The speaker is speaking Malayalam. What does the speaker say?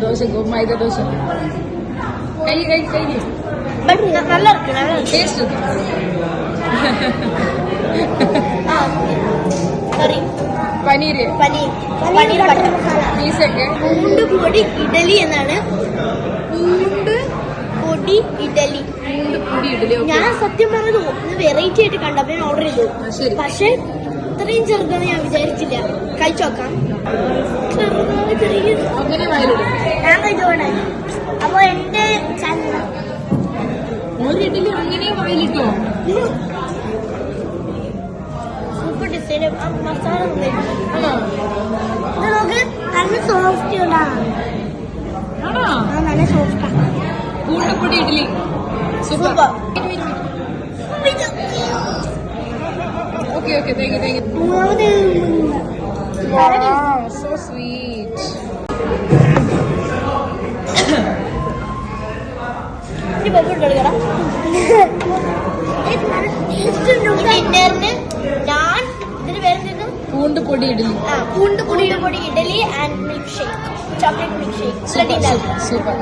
ദോശ മൈദ ദോശ നല്ല ടേസ്റ്റ് പനീര് പനീർ ബട്ടർ പീസൊക്കെ പൂണ്ട് പൊടി ഇഡലി എന്നാണ്. പൂണ്ട് പൊടി ഇഡലി. ഞാൻ സത്യം പറഞ്ഞത് ഒന്ന് വെറൈറ്റി ആയിട്ട് കണ്ടപ്പോ ഞാൻ ഓർഡർ ചെയ്തു. പക്ഷെ ഇത്രയും ചെറുതെന്ന് ഞാൻ വിചാരിച്ചില്ല. കഴിച്ചോക്കാം. ഞാൻ കഴിച്ചോട്ടെ. അപ്പൊ എന്റെ ഒരു ഇഡലി അങ്ങനെ വായിലിട്ടോ. Super design. മസാല നോക്ക്. നല്ല സോഫ്റ്റ് ഉണ്ടാകും. നല്ല സോഫ്റ്റാണ്. പൂണ്ടപ്പൊടി idli super. Okay okay thank you thank you. So sweet. ഡിന്നറിന് ഞാൻ ഇതിന് പേരെന്താ? പൂണ്ടുപൊടി ഇഡലി. പൂണ്ടുപൊടി idli and milkshake, chocolate milkshake. Super.